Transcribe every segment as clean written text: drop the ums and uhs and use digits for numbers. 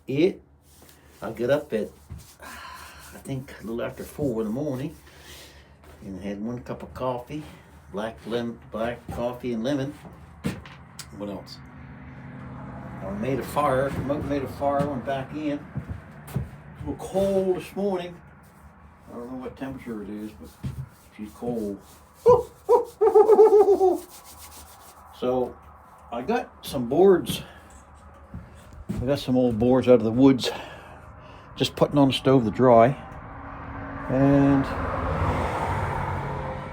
it. I get up at, I think, a little after 4 in the morning, and had 1 cup of coffee, black coffee and lemon. What else? I made a fire, went back in. It's a little cold this morning. I don't know what temperature it is, but she's cold. So I got some boards. I got some old boards out of the woods, just putting on the stove to dry. And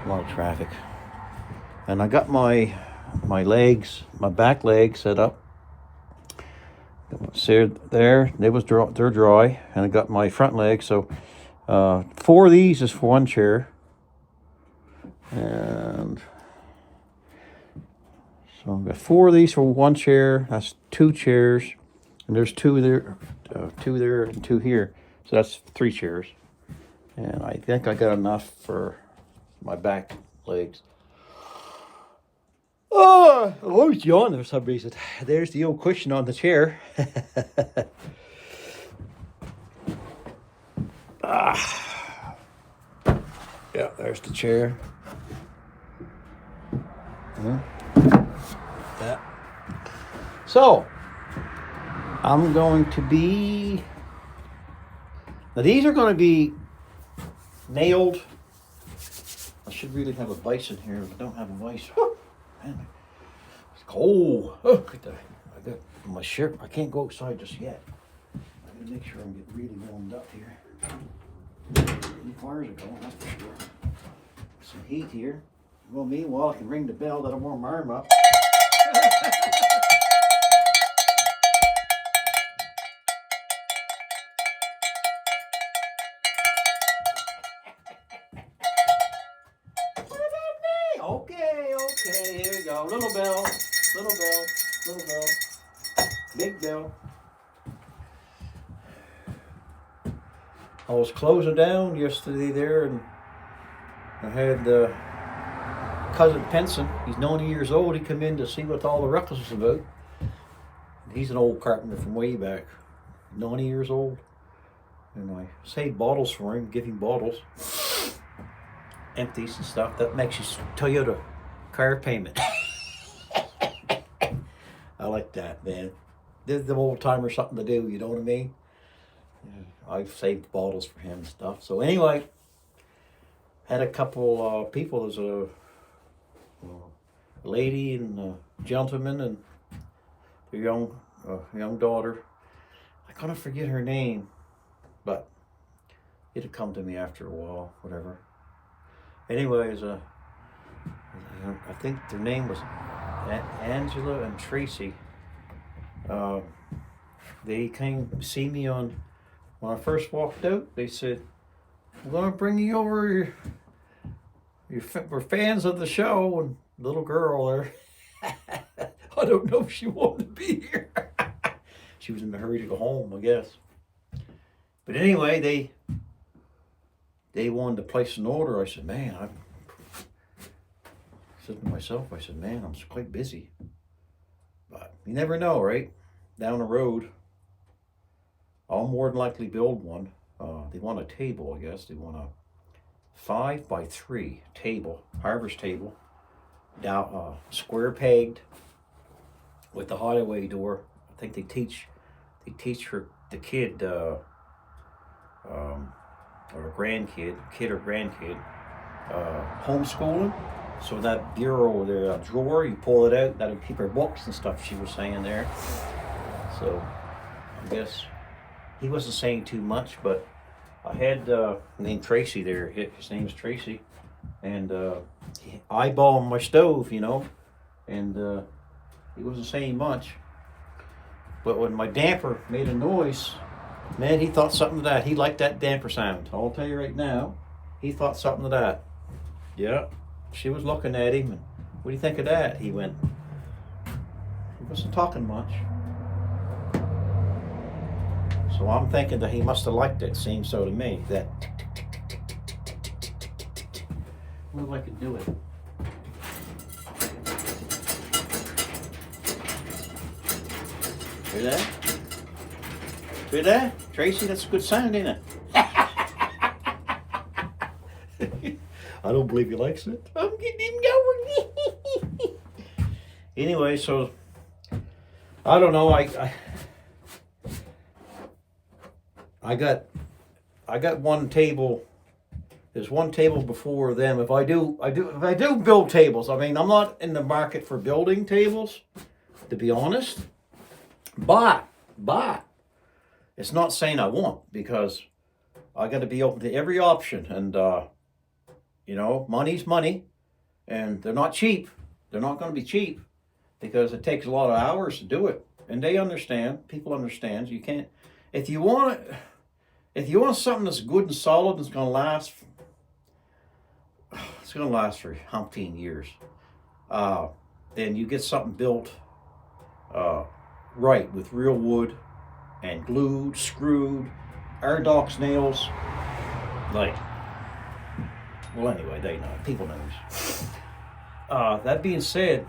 a lot of traffic. And I got my back legs set up. See there, they're dry, and I got my front legs. So 4 of these is for 1 chair, and so I've got 4 of these for 1 chair. That's 2 chairs, and there's 2 there, 2 there, and 2 here. So that's 3 chairs, and I think I got enough for my back legs. Oh, I always yawn for some reason. There's the old cushion on the chair. Yeah, there's the chair. Yeah. So, I'm going to be... Now, these are going to be nailed. I should really have a vise in here, but I don't have a vise. Man, it's cold. Oh, look at that. I got my shirt. I can't go outside just yet. I gotta make sure I'm getting really warmed up here. The fires are going, that's for sure. Some heat here. Well, meanwhile, I can ring the bell that'll warm my arm up. Okay, here we go. Little bell, big bell. I was closing down yesterday there, and I had cousin Penson. He's 90 years old. He come in to see what all the ruckus was about. He's an old carpenter from way back, 90 years old. And I saved bottles for him, give him bottles, empties and stuff. That makes you Toyota car payment. I like that, man. This is the old timer something to do, you know what I mean? I've saved bottles for him and stuff. So anyway, had a couple people. There's a lady and a gentleman and their young daughter. I kind of forget her name, but it'll come to me after a while, whatever. Anyways, I think their name was Angela and Tracy. They came see me when I first walked out. They said, "I'm going to bring you over. We're fans of the show." And little girl there, I don't know if she wanted to be here. She was in a hurry to go home, I guess. But anyway, they wanted to place an order. I said, "Man," I said to myself, "Man, I'm quite busy." But you never know, right? Down the road, I'll more than likely build one. They want a table, I guess. They want a 5x3 table, harvest table, down square pegged with the highway door. I think they teach the kid or grandkid, homeschooling. So that bureau there, that drawer, you pull it out, that'll keep her books and stuff, she was saying there. So I guess he wasn't saying too much, but I had named Tracy there. His name's Tracy, and eyeballing my stove, and he wasn't saying much. But when my damper made a noise, man, he thought something of that. He liked that damper sound. I'll tell you right now, he thought something of that. Yeah, she was looking at him, and what do you think of that? He went. He wasn't talking much. So I'm thinking that he must have liked it. Seems so to me. That tick, tick, tick, tick, tick, tick, tick, tick, tick, tick, tick, tick. I wonder if I could do it. Hear that? See that? Tracy, that's a good sound, ain't it? I don't believe he likes it. I'm getting him going. Anyway, so I don't know. I got one table. There's one table before them. If I do build tables. I mean, I'm not in the market for building tables, to be honest. But it's not saying I won't, because I got to be open to every option. And money's money, and they're not cheap. They're not going to be cheap, because it takes a lot of hours to do it. And they understand. People understand. You can't. If you want something that's good and solid, that's going to last. It's going to last for umpteen years. Then you get something built right, with real wood and glued, screwed, Ardox nails. Like, well, anyway, they know. People knows. That being said,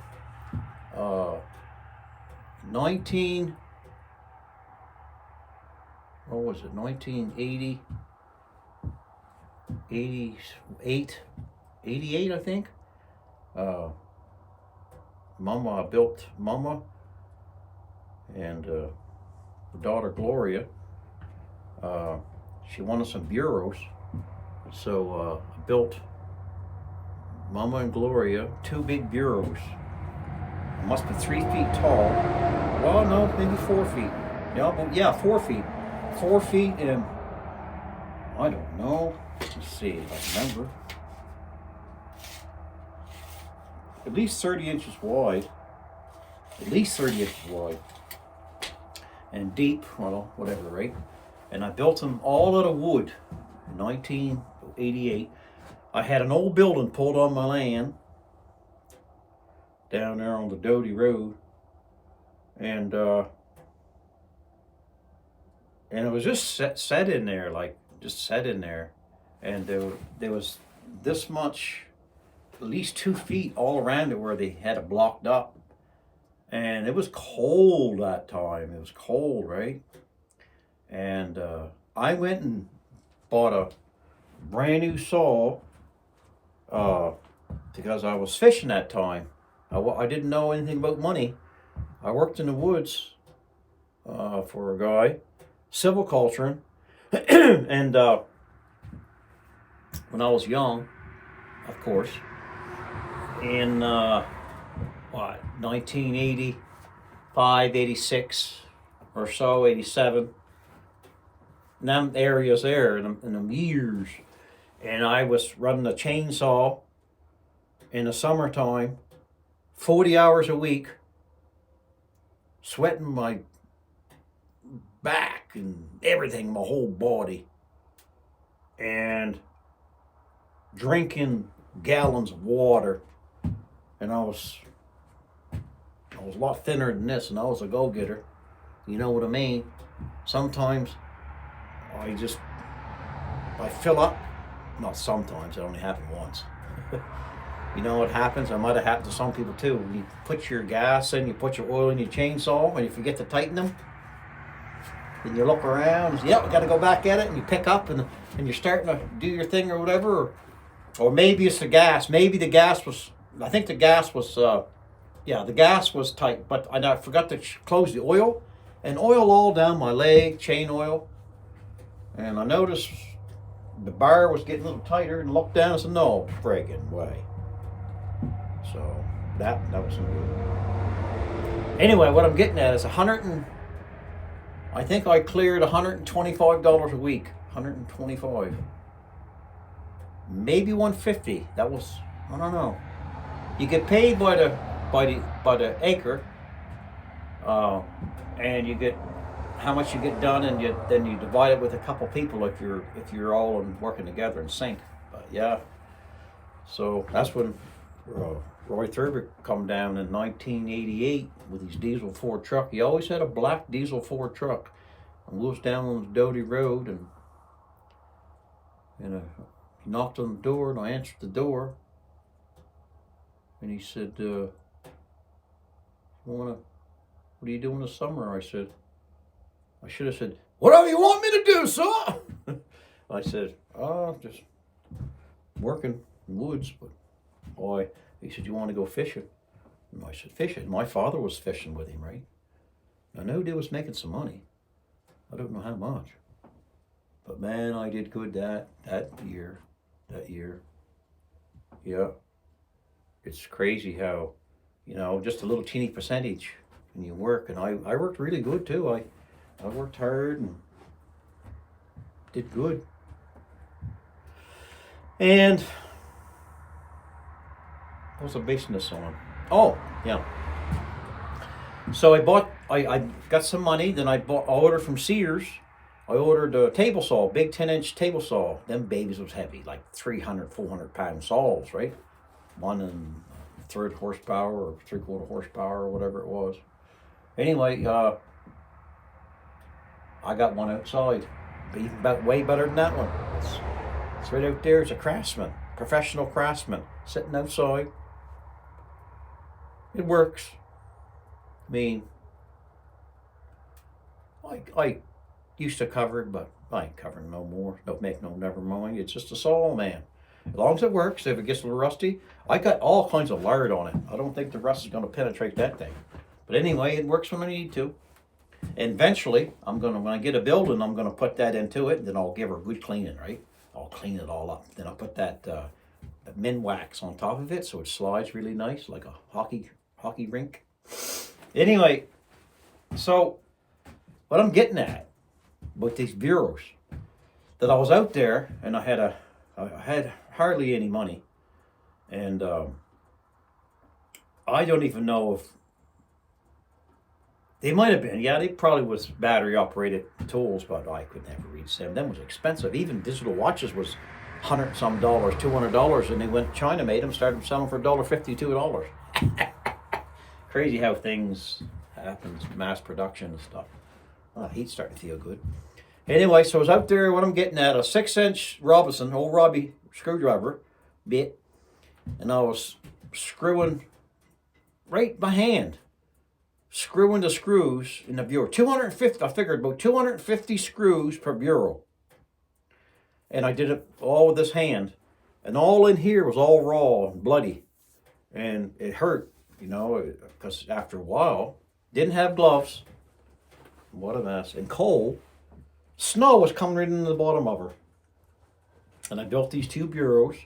1980, 88, I think. Mama built Mama and her daughter Gloria. She wanted some bureaus, so I built Mama and Gloria 2 big bureaus. It must be 3 feet tall. Well, no, maybe 4 feet. Yeah, 4 feet. 4 feet and I don't know. Let's see if I remember. At least 30 inches wide. At least 30 inches wide. And deep, well, whatever, right? And I built them all out of wood in 1988. I had an old building pulled on my land down there on the Doty Road. And it was just set in there, and there was this much, at least 2 feet all around it where they had it blocked up. And it was cold that time. It was cold, right? And I went and bought a brand new saw because I was fishing that time. I didn't know anything about money. I worked in the woods for a guy, silviculturing, and when I was young, of course, in 1985, 86 or so, 87, in them areas there, in them years, and I was running a chainsaw in the summertime, 40 hours a week, sweating my back and everything, my whole body, and drinking gallons of water. And I was a lot thinner than this, and I was a go-getter. You know what I mean? Sometimes I fill up. Not sometimes, it only happened once. You know what happens? It might have happened to some people too. You put your gas in, you put your oil in your chainsaw, and you forget to tighten them. And you look around, and I got to go back at it, and you pick up, and you're starting to do your thing or whatever. Or maybe it's the gas. Maybe the gas was, I think the gas was, the gas was tight, but I forgot to close the oil, and oil all down my leg, chain oil. And I noticed the bar was getting a little tighter, and looked down and said, no friggin' way. So that was good. Anyway, what I'm getting at is I think I cleared $125 a week. 125. Maybe 150. That was, I don't know. You get paid by the acre, and you get how much you get done, and then you divide it with a couple people if you're all working together in sync. But yeah, so that's when Roy Thurber come down in 1988 with his diesel Ford truck. He always had a black diesel Ford truck, and we was down on the Doty Road, and he knocked on the door, and I answered the door, and he said, what are you doing this summer? I should have said, Whatever you want me to do, sir. I said, just working in the woods. But boy, he said, you want to go fishing? And I said, fishing? My father was fishing with him, right? I knew they was making some money. I don't know how much. But man, I did good that year. That year. Yeah. It's crazy how, just a little teeny percentage when you work. And I worked really good too. I worked hard and did good. And what was I basing this on? Oh, yeah. So I got some money, then I ordered from Sears. I ordered a table saw, big 10-inch table saw. Them babies was heavy, like 300, 400-pound saws, right? 1 1/3 horsepower or 3/4 horsepower or whatever it was. Anyway, I got one outside, but even way better than that one. It's right out there. It's a craftsman, professional craftsman, sitting outside. It works. I mean, I used to cover it, but I ain't covering no more. Don't make no never mind. It's just a saw, man. As long as it works, if it gets a little rusty, I got all kinds of lard on it. I don't think the rust is going to penetrate that thing. But anyway, it works when I need to. And eventually, when I get a building, I'm gonna put that into it, and then I'll give her a good cleaning, right? I'll clean it all up. Then I'll put that Minwax on top of it, so it slides really nice, like a hockey rink. Anyway, so what I'm getting at with these bureaus, that I was out there and I had hardly any money, and I don't even know if they might have been. Yeah, they probably was battery operated tools, but I could never reach them. Them was expensive. Even digital watches was $100 some, $200, and they went China made them, started selling for $1.50, $2. Crazy how things happen, mass production and stuff. Oh, heat's starting to feel good. Anyway, so I was out there. What I'm getting at, a 6-inch Robinson, old Robbie screwdriver bit, and I was screwing right by hand. Screwing the screws in the bureau. 250, I figured about 250 screws per bureau. And I did it all with this hand. And all in here was all raw and bloody. And it hurt, because after a while, didn't have gloves. What a mess. And cold. Snow was coming right into the bottom of her. And I built these 2 bureaus.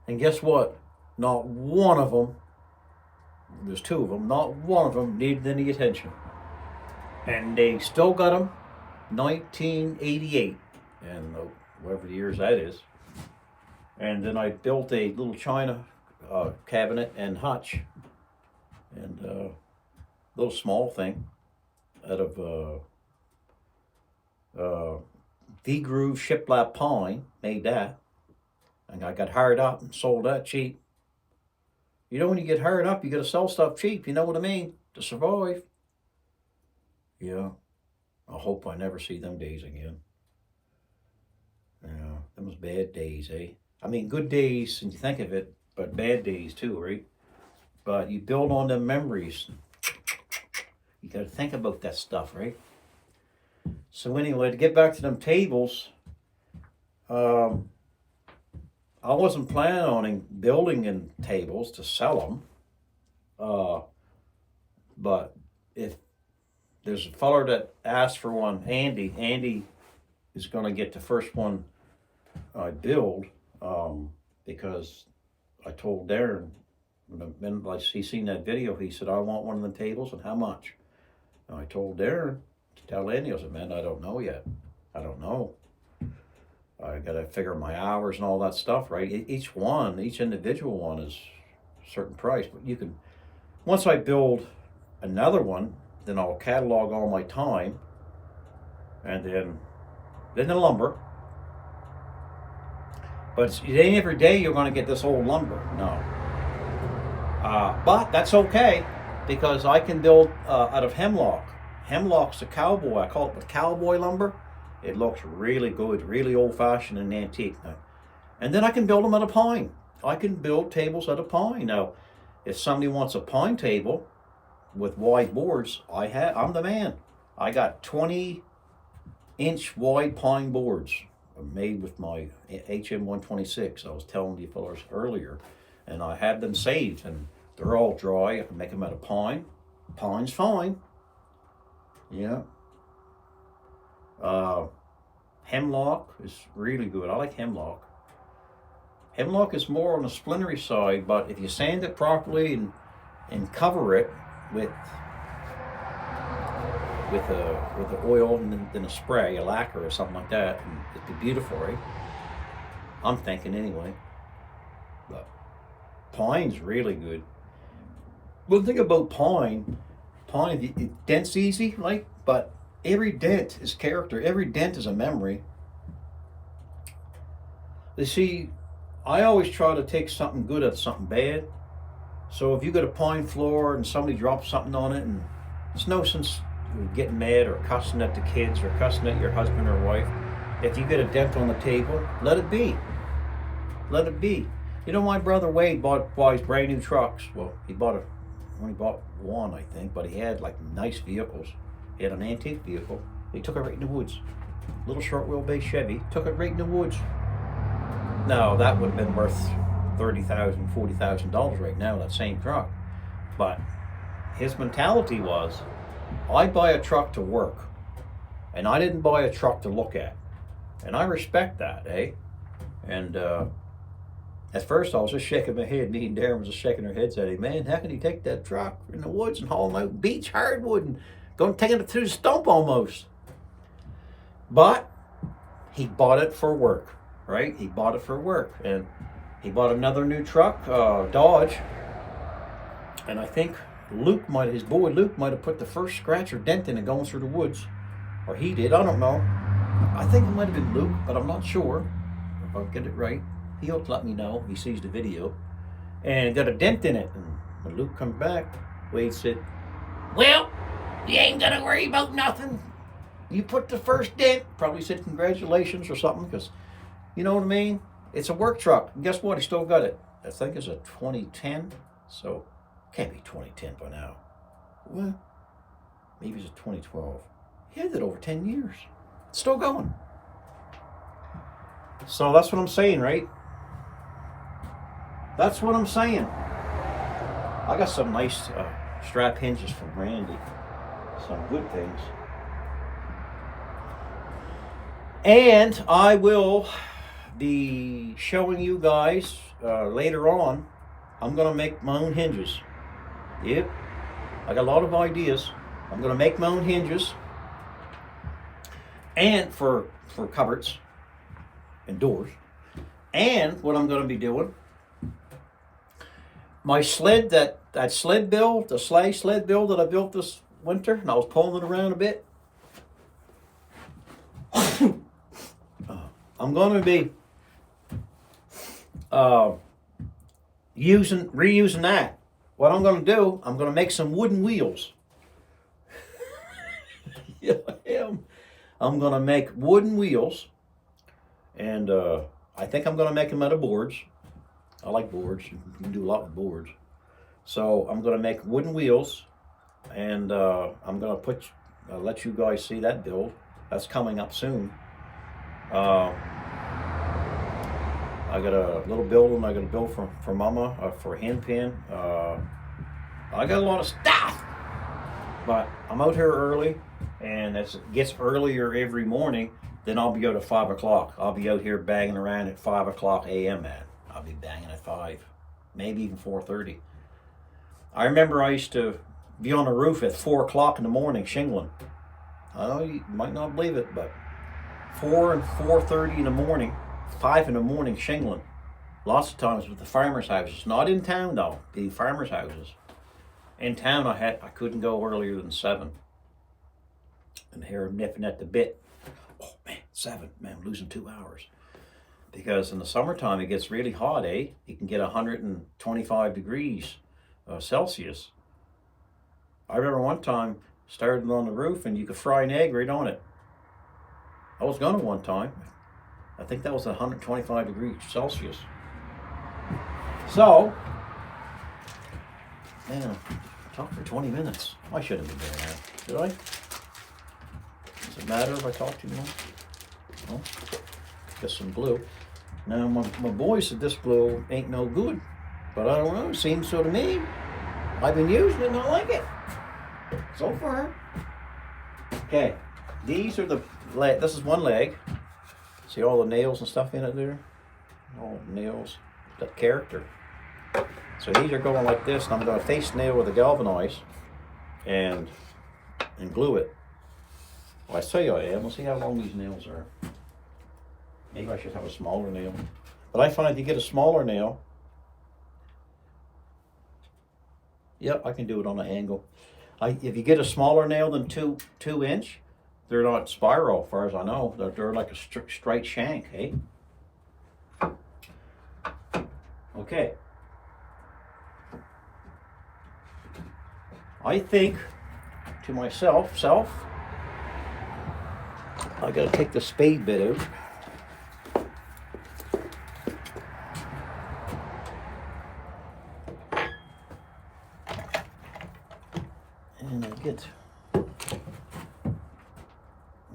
And guess what? Not one of them, there's 2 of them, not one of them needed any attention. And they still got them, 1988, and whatever years that is. And then I built a little china cabinet and hutch, and a little small thing out of V-Groove shiplap pine, made that. And I got hired up and sold that cheap. When you get hired up, you got to sell stuff cheap. You know what I mean? To survive. Yeah. I hope I never see them days again. Yeah. Them was bad days, eh? I mean, good days, and you think of it, but bad days too, right? But you build on them memories. You got to think about that stuff, right? So anyway, to get back to them tables, I wasn't planning on building in tables to sell them. But if there's a feller that asked for one, Andy is going to get the first one I build, because I told Darren, when he seen that video, he said, I want one of the tables, and how much? And I told Darren to tell Andy. I said, man, I don't know yet. I don't know. I got to figure my hours and all that stuff, right? Each individual one is a certain price. But you can, once I build another one, then I'll catalog all my time, and then the lumber. But it ain't every day you're going to get this old lumber, no. But that's okay, because I can build out of hemlock. Hemlock's a cowboy. I call it the cowboy lumber. It looks really good, really old-fashioned and antique. And then I can build them out of pine. I can build tables out of pine. Now, if somebody wants a pine table with wide boards, I'm the man. I got 20 inch wide pine boards made with my HM126. I was telling you fellas earlier, and I have them saved, and they're all dry. I can make them out of pine. Pine's fine. Yeah. Hemlock is really good. I like hemlock. Hemlock is more on the splintery side, but if you sand it properly and cover it with the oil and then a spray, a lacquer or something like that, and it'd be beautiful, right? I'm thinking anyway. But pine's really good. One thing about pine, it dents easy, like, but every dent is character. Every dent is a memory. You see, I always try to take something good out of something bad. So if you got a pine floor and somebody drops something on it, and it's no sense getting mad or cussing at the kids or cussing at your husband or wife. If you get a dent on the table, let it be. Let it be. You know, my brother Wade bought his brand new trucks. Well, he only bought one, I think, but he had like nice vehicles. He had an antique vehicle. He took it right in the woods. Little short wheelbase Chevy. Took it right in the woods. Now that would have been worth $30,000, $40,000 right now, that same truck. But his mentality was, I buy a truck to work, and I didn't buy a truck to look at. And I respect that, eh? And at first I was just shaking my head. Me and Darren was just shaking our heads at him. Man, how can you take that truck in the woods and haul them out beach hardwood and go taking it through the stump almost? But he bought it for work, right? He bought it for work. And he bought another new truck, Dodge. And I think his boy Luke might have put the first scratch or dent in it going through the woods. Or he did, I don't know. I think it might have been Luke, but I'm not sure if I'll get it right. He'll let me know if he sees the video. And it got a dent in it. And when Luke comes back, Wade said, well, you ain't gonna worry about nothing. You put the first dent. Probably said congratulations or something, because you know what I mean? It's a work truck. And guess what? He still got it. I think it's a 2010. So can't be 2010 by now. What? Maybe it's a 2012. He had it over 10 years. It's still going. So that's what I'm saying, right? That's what I'm saying. I got some nice strap hinges from Randy. Some good things. And I will be showing you guys later on. I'm going to make my own hinges. Yep. I got a lot of ideas. I'm going to make my own hinges. And for cupboards and doors. And what I'm going to be doing, my sled, that sled build, the sleigh sled build that I built this winter, and I was pulling it around a bit. I'm going to be reusing that. What I'm going to do, I'm going to make some wooden wheels. Yeah, I am. I'm going to make wooden wheels, and I think I'm going to make them out of boards. I like boards. You can do a lot with boards. So I'm going to make wooden wheels, and I'm going to let you guys see that build. That's coming up soon. I got a little building I got to build for Mama, for a hand pin. I got a lot of stuff, but I'm out here early, and as it gets earlier every morning, then I'll be out at 5 o'clock. I'll be out here banging around at 5 o'clock a.m. I'll be banging at 5, maybe even 4:30. I remember I used to be on the roof at 4 o'clock in the morning shingling. I know you might not believe it, but 4 and 4:30 in the morning, 5 in the morning shingling. Lots of times with the farmers' houses. Not in town though, the farmers' houses. In town I couldn't go earlier than 7. And here I'm nipping at the bit. Oh man, 7, man, I'm losing 2 hours. Because in the summertime it gets really hot, eh? You can get 125 degrees Celsius. I remember one time started on the roof and you could fry an egg right on it. I was gonna one time. I think that was 125 degrees Celsius. So, man, I talked for 20 minutes. I shouldn't have been doing that, should I? Does it matter if I talk too much? No? Get some glue. Now, my boy said this glue ain't no good. But I don't know, it seems so to me. I've been using it and I like it. So far. Okay, these are the this is one leg. See all the nails and stuff in it there? All the nails, that character. So these are going like this, and I'm going to face nail with a galvanize and glue it. Well, I say I am. We'll see how long these nails are. Maybe I should have a smaller nail. But I find if you get a smaller nail, yep, I can do it on an angle. If you get a smaller nail than 2 inch, they're not spiral, as far as I know. They're like a straight shank, eh? Okay. I think to myself, I gotta take the spade bit out. And I get a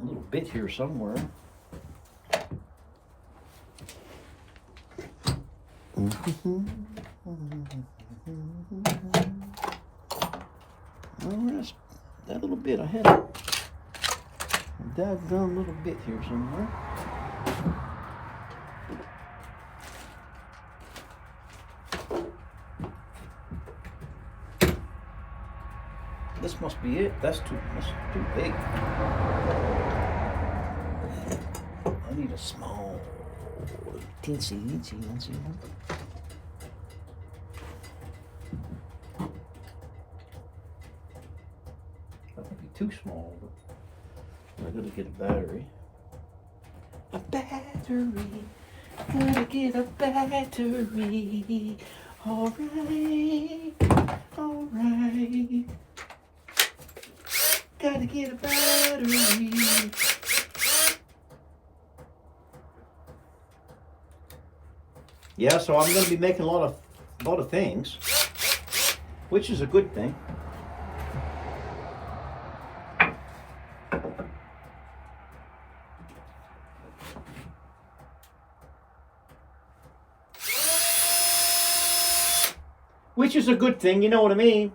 little bit here somewhere. Well, that little bit, I had a daggone little bit here somewhere. This must be it. That's too big. I need a small, teensy one. That might be too small, but I gotta get a battery. A battery. Gotta get a battery. Alright. Gotta get a battery. Yeah, so I'm going to be making a lot of things, which is a good thing. Which is a good thing, you know what I mean?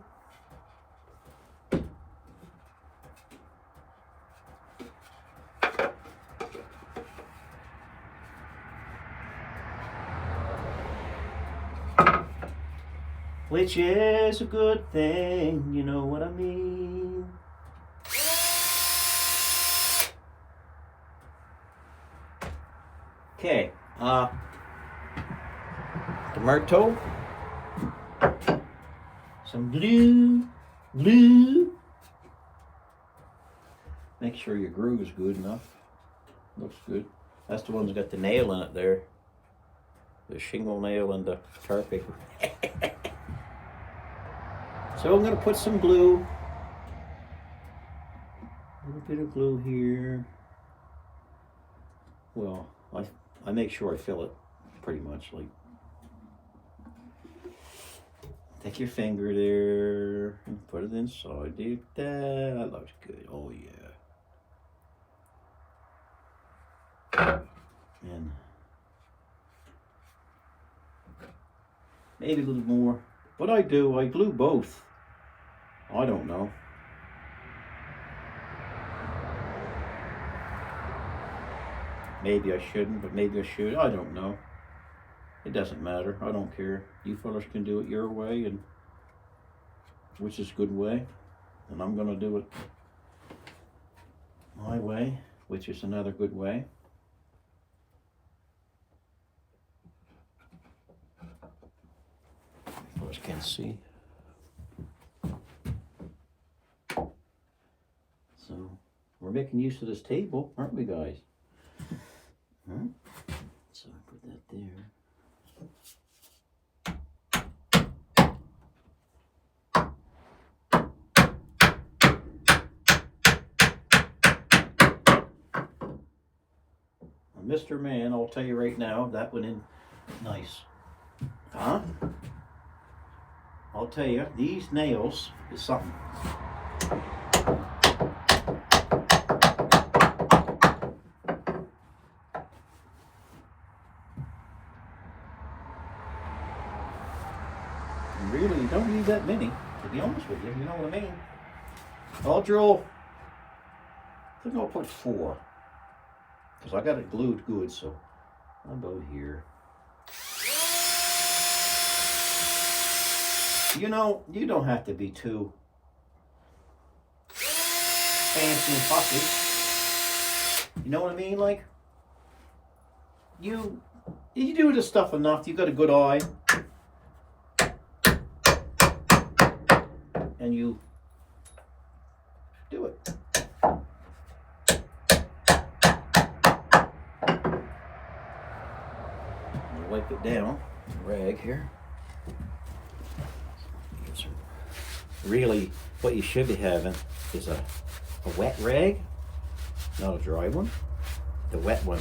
Which is a good thing, you know what I mean? Okay, tomato, some glue. Make sure your groove is good enough. Looks good. That's the one that got the nail in it there. The shingle nail and the tar paper. So I'm going to put some glue. A little bit of glue here. Well, I make sure I fill it pretty much. Like, take your finger there and put it inside. Dude, that looks good. Oh yeah. And maybe a little more. What I do, I glue both. I don't know. Maybe I shouldn't, but maybe I should. I don't know. It doesn't matter. I don't care. You fellas can do it your way, and which is a good way. And I'm going to do it my way, which is another good way. Fellas can see. So we're making use of this table, aren't we, guys? Huh? So I put that there. Mr. Man, I'll tell you right now, that went in nice. Huh? I'll tell you, these nails is something. to be honest with you. You know what I mean? I'll drill, I think I'll put 4. Because I got it glued good, so I'll go here. You know, you don't have to be too fancy and fussy. You know what I mean? Like, you do this stuff enough, you got a good eye, and you do it. Wipe it down, rag here. Really, what you should be having is a wet rag, not a dry one. The wet one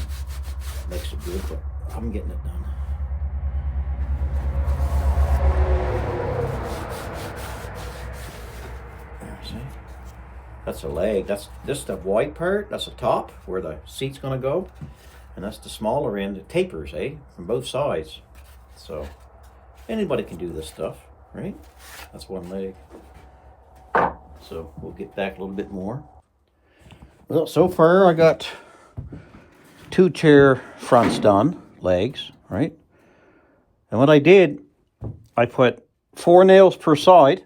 makes it good, but I'm getting it done. There, see? That's a leg. That's this the white part. That's the top where the seat's gonna go, and that's the smaller end. It tapers, from both sides. So anybody can do this stuff, right? That's one leg. So we'll get back a little bit more. Well, so far I got 2 chair fronts done, legs, right? And what I did, I put 4 nails per side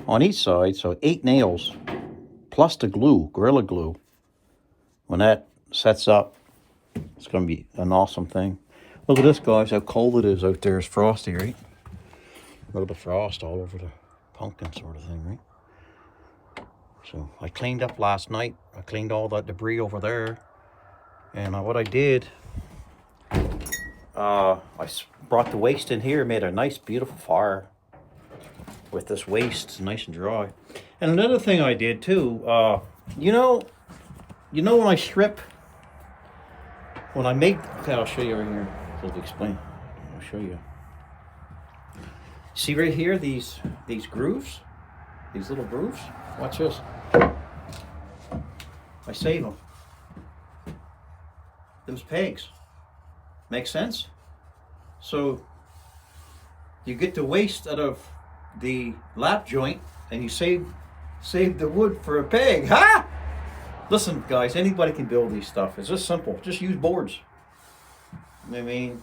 on each side, so 8 nails plus the glue, Gorilla Glue. When that sets up, it's going to be an awesome thing. Look at this, guys, how cold it is out there. It's frosty, right? A little bit of frost all over the pumpkin sort of thing, right? So I cleaned up last night. I cleaned all that debris over there. And what I did, I brought the waste in here, made a nice, beautiful fire with this waste. It's nice and dry. And another thing I did too, you know when I strip, when I make, okay, I'll show you right here. I'll explain. I'll show you. See right here, these grooves, these little grooves. Watch this. I save them. Those pegs. Make sense? So you get the waste out of the lap joint, and you save the wood for a peg. Ha! Listen, guys, anybody can build these stuff. It's just simple. Just use boards. I mean,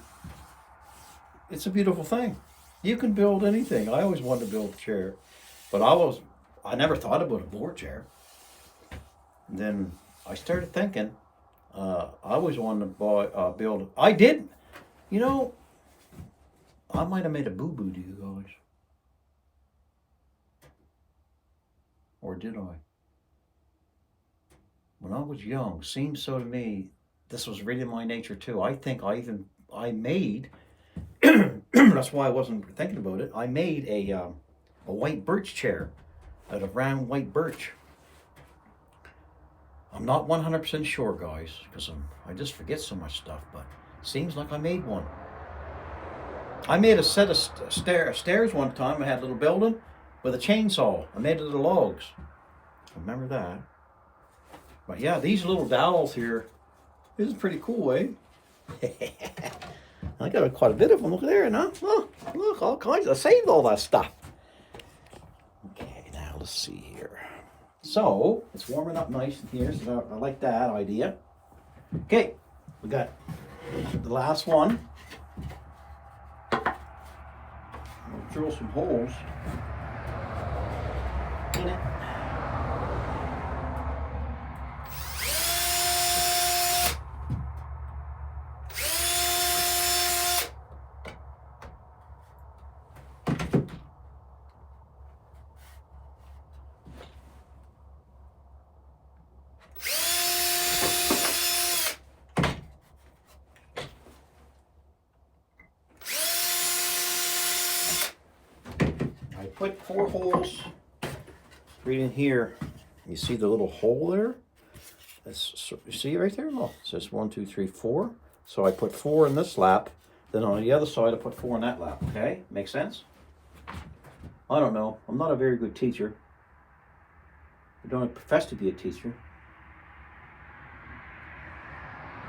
it's a beautiful thing. You can build anything. I always wanted to build a chair, but I never thought about a board chair. And then I started thinking, I always wanted to build. I did. You know, I might have made a boo-boo to you guys. Or did I? When I was young, seemed so to me, this was really my nature too. I think I made, that's why I wasn't thinking about it, I made a white birch chair out of round white birch. I'm not 100% sure, guys, because I just forget so much stuff, but seems like I made one. I made a set of stairs one time. I had a little building with a chainsaw. I made it out of logs. Remember that. But yeah, these little dowels here, this is pretty cool, eh? I got quite a bit of them. Look there, now. Look, all kinds. I saved all that stuff. Okay, now let's see here. So, it's warming up nice in here, so I like that idea. Okay, we got the last one. We'll drill some holes in it. Put 4 holes right in here. You see the little hole there? You see it right there? Oh, it says 1, 2, 3, 4. So I put 4 in this lap. Then on the other side, I put 4 in that lap. Okay, make sense? I don't know. I'm not a very good teacher. I don't profess to be a teacher.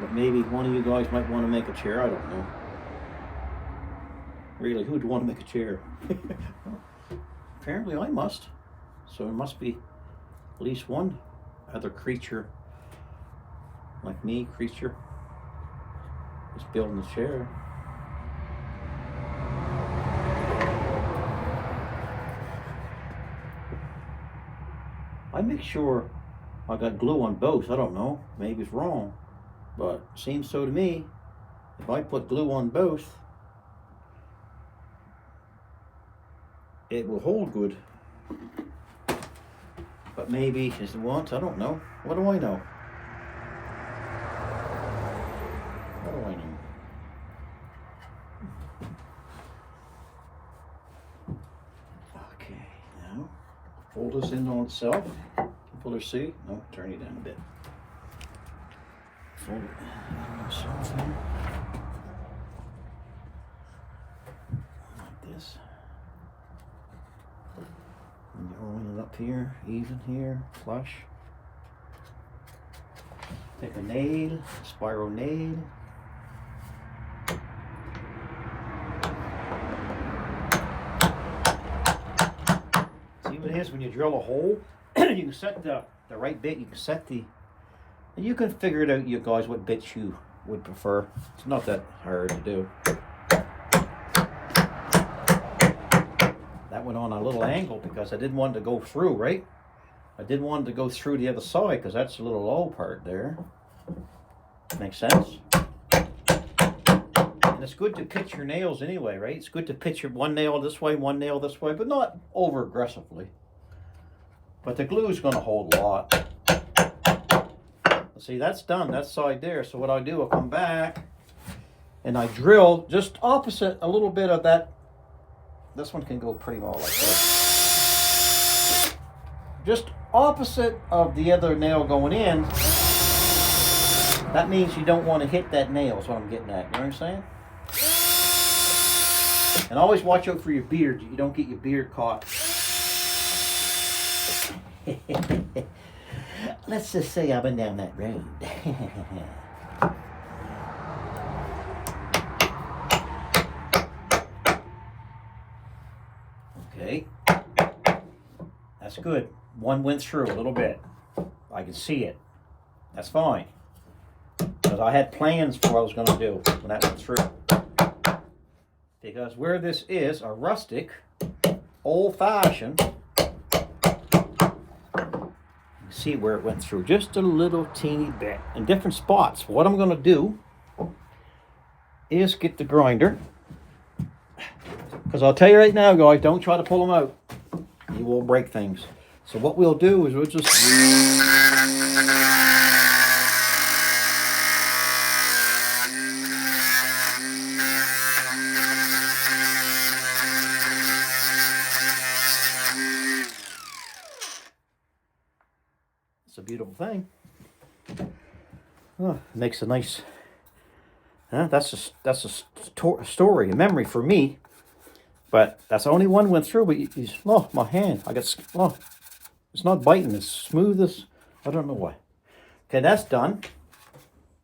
But maybe one of you guys might want to make a chair. I don't know. Really, who'd want to make a chair? apparently I must. So there must be at least one other creature like me, creature, is building the chair. I make sure I got glue on both. I don't know, maybe it's wrong, but seems so to me. If I put glue on both, it will hold good. But maybe it won't. I don't know. What do I know? What do I know? Okay, now fold this in on itself. Pull her see? No, turn it down a bit. Fold it in on itself here. Like this. And you're rolling it up here, even here, flush. Take a nail, spiral nail. See what it is when you drill a hole? You can set the right bit, you can set the, and you can figure it out, you guys, what bits you would prefer. It's not that hard to do. That went on a little angle because I didn't want it to go through, right? I didn't want it to go through the other side because that's a little low part there. Makes sense? And it's good to pitch your nails anyway, right? It's good to pitch your one nail this way, one nail this way, but not over aggressively. But the glue is going to hold a lot. See, that's done, that side there. So what I do, I'll come back and I drill just opposite a little bit of that. This one can go pretty well like this. Just opposite of the other nail going in. That means you don't want to hit that nail, is what I'm getting at. You know what I'm saying? And always watch out for your beard. You don't get your beard caught. Let's just say I've been down that road. Okay. That's good. One went through a little bit. I can see it. That's fine. Because I had plans for what I was going to do when that went through. Because where this is a rustic, old-fashioned, see where it went through just a little teeny bit in different spots. What I'm going to do is get the grinder, because I'll tell you right now, guys, don't try to pull them out. You will break things. So what we'll do is we'll just it's a beautiful thing. Oh, makes a nice. That's a story, a memory for me. But that's the only one went through. But oh, my hand! I got it's not biting as smooth as I don't know why. Okay, that's done.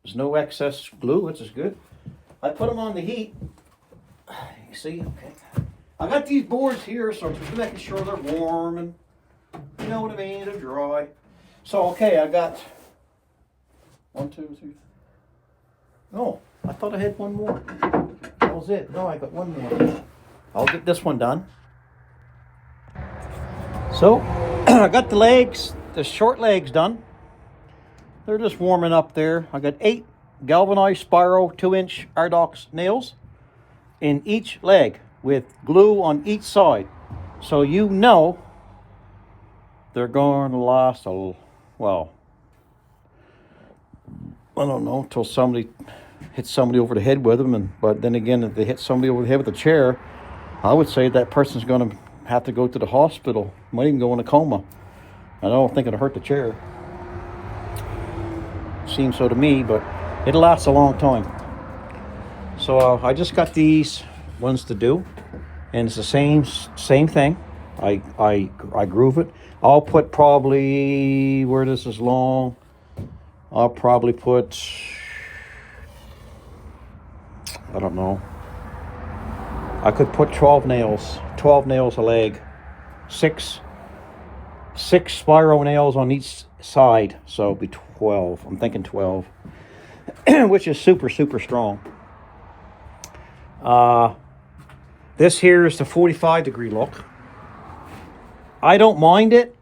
There's no excess glue, which is good. I put them on the heat. You see, okay. I got these boards here, so I'm just making sure they're warm and you know what I mean, they're dry. So, okay, I got 1, 2, 3. No, I thought I had one more. That was it. No, I got one more. I'll get this one done. So, I got the legs, the short legs done. They're just warming up there. I got 8 galvanized spiral 2-inch Ardox nails in each leg with glue on each side. So you know they're going to last well, I don't know, until somebody hits somebody over the head with them. But then again, if they hit somebody over the head with a chair, I would say that person's going to have to go to the hospital. Might even go in a coma. I don't think it'll hurt the chair. Seems so to me, but it'll last a long time. So I just got these ones to do, and it's the same thing. I groove it. I'll put probably, where this is long, I'll probably put, I don't know, I could put 12 nails a leg. six spiral nails on each side, so it'll be 12. I'm thinking 12, which is super strong. This here is the 45-degree look. I don't mind it,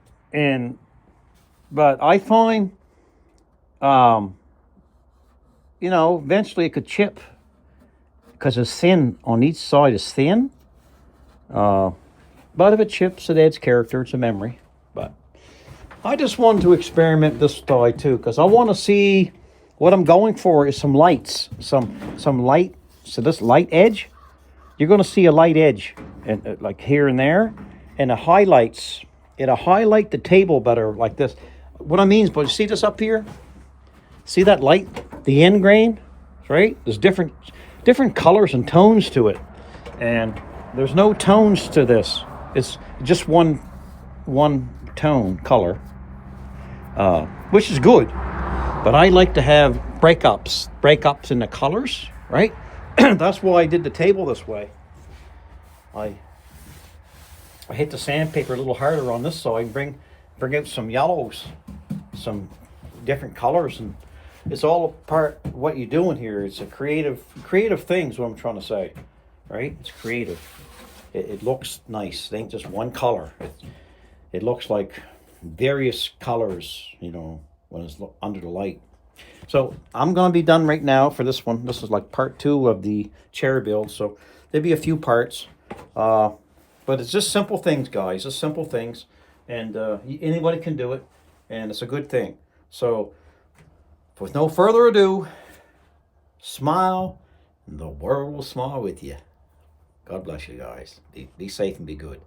but I find, eventually it could chip because it's thin on each side. Is thin. But if it chips, it adds character. It's a memory. But I just wanted to experiment this side too, because I want to see what I'm going for is some lights, some light. So this light edge, you're going to see a light edge, and like here and there, and it highlights. It'll highlight the table better like this. What I mean is, but you see this up here? See that light? The end grain, right? There's different colors and tones to it, and there's no tones to this. It's just one tone color, which is good. But I like to have breakups in the colors, right? That's why I did the table this way. I hit the sandpaper a little harder on this side, bring out some yellows, some different colors, and it's all a part of what you're doing here. It's a creative thing is what I'm trying to say, right? It's creative. It looks nice. It ain't just one color. It looks like various colors, when it's under the light. So I'm going to be done right now for this one. This is like part 2 of the chair build. So there'll be a few parts. But it's just simple things, guys. Just simple things. And anybody can do it. And it's a good thing. So with no further ado, smile, and the world will smile with you. God bless you guys. Be safe and be good.